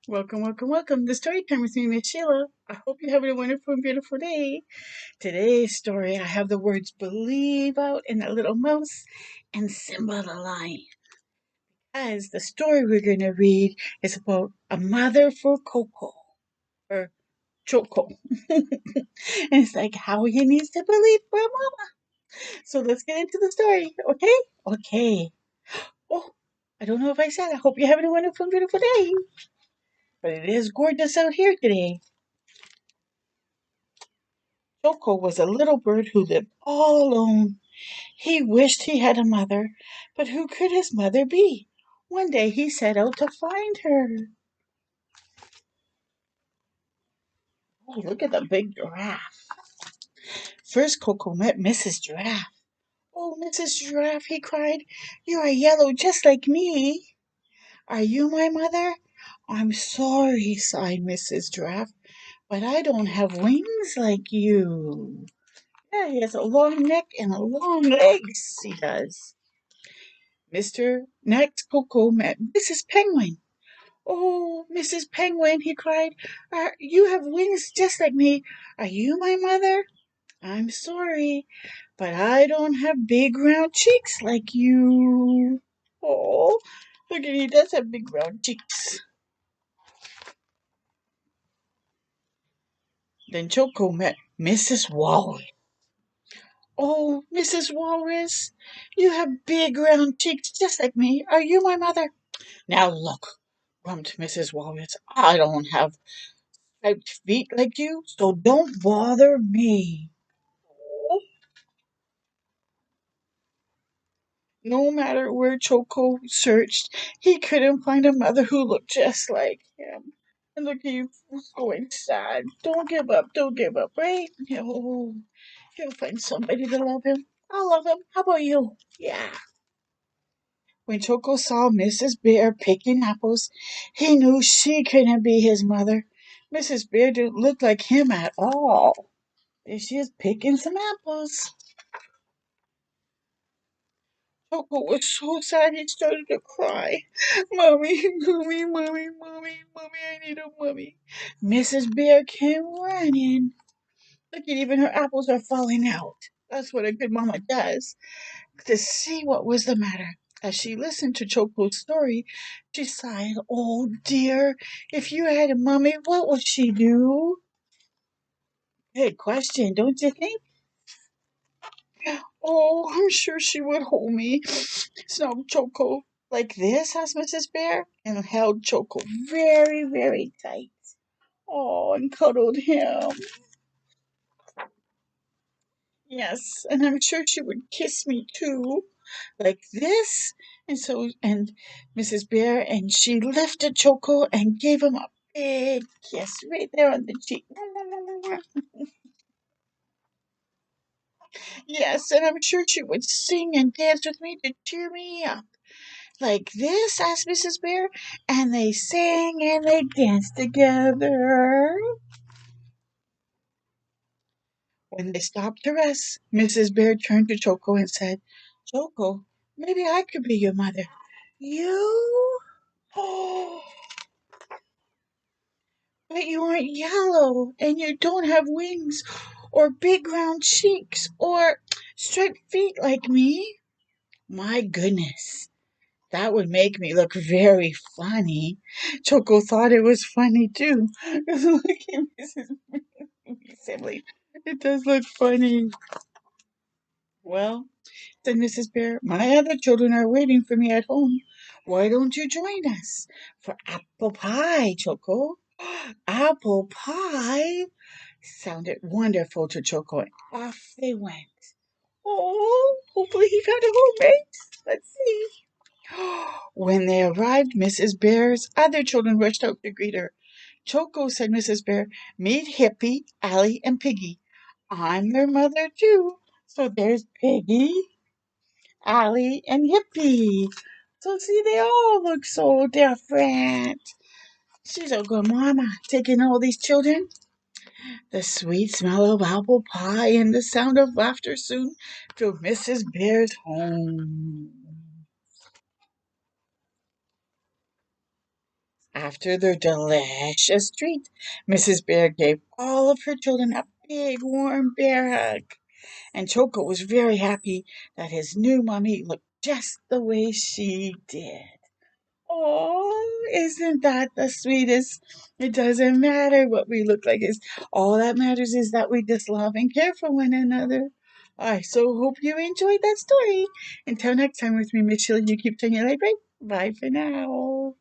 Welcome, welcome, welcome to Story Time with me, Miss Sheila. I hope you're having a wonderful and beautiful day. Today's story, I have the words believe out in a little mouse and Simba the lion. As the story we're going to read is about a mother for Coco, or Choco. And it's like how he needs to believe for a mama. So let's get into the story, okay? Okay. Oh, I don't know if I said, I hope you're having a wonderful and beautiful day. But it is gorgeous out here today. Choco was a little bird who lived all alone. He wished he had a mother, but who could his mother be? One day he set out to find her. Oh, look at the big giraffe. First, Coco met Mrs. Giraffe. Oh, Mrs. Giraffe, he cried, you are yellow just like me. Are you my mother? I'm sorry, sighed Mrs. Giraffe, but I don't have wings like you. Yeah, he has a long neck and long legs, he does. Mr. Next Coco met Mrs. Penguin. Oh, Mrs. Penguin, he cried, you have wings just like me. Are you my mother? I'm sorry, but I don't have big round cheeks like you. Oh, look at he does have big round cheeks. Then Choco met Mrs. Walrus. Oh, Mrs. Walrus, you have big round cheeks just like me. Are you my mother? Now look, grumped Mrs. Walrus. I don't have striped feet like you, so don't bother me. No matter where Choco searched, he couldn't find a mother who looked just like him. And look, he was going sad. Don't give up, don't give up, right? Oh, he'll find somebody to love him. I'll love him. How about you? Yeah. When Choco saw Mrs. Bear picking apples, he knew she couldn't be his mother. Mrs. Bear didn't look like him at all. There she is picking some apples. Choco was so sad he started to cry. Mommy, mommy, mommy, mommy, mommy, I need a mommy. Mrs. Bear came running. Look at even her apples are falling out. That's what a good mama does. To see what was the matter. As she listened to Choco's story, she sighed, oh dear, if you had a mommy, what would she do? Good question, don't you think? Oh, I'm sure she would hold me, snubbed Choco. Like this, asked Mrs. Bear, and held Choco very, very tight. Oh, and cuddled him. Yes, and I'm sure she would kiss me too, like this. And Mrs. Bear, and she lifted Choco and gave him a big kiss right there on the cheek. Yes, and I'm sure she would sing and dance with me to cheer me up. Like this, asked Mrs. Bear, and they sang and they danced together. When they stopped to rest, Mrs. Bear turned to Choco and said, Choco, maybe I could be your mother. You? Oh, but you aren't yellow, and you don't have wings, or big round cheeks, or striped feet like me. My goodness, that would make me look very funny. Choco thought it was funny too. Look at Mrs. Sibley. It does look funny. Well, said Mrs. Bear, my other children are waiting for me at home. Why don't you join us for apple pie, Choco? Apple pie sounded wonderful to Choco, and off they went. Oh, hopefully he found a home, right? Let's see. When they arrived, Mrs. Bear's other children rushed out to greet her. Choco, said Mrs. Bear, meet Hippy, Allie, and Piggy. I'm their mother, too. So there's Piggy, Allie, and Hippy. So see, they all look so different. She's a good mama, taking all these children. The sweet smell of apple pie and the sound of laughter soon filled Mrs. Bear's home. After their delicious treat, Mrs. Bear gave all of her children a big warm bear hug, and Choco was very happy that his new mummy looked just the way she did. Oh, isn't that the sweetest? It doesn't matter what we look like. It's all that matters is that we just love and care for one another. I so hope you enjoyed that story. Until next time with me, make sure you keep turning your light bright. Bye for now.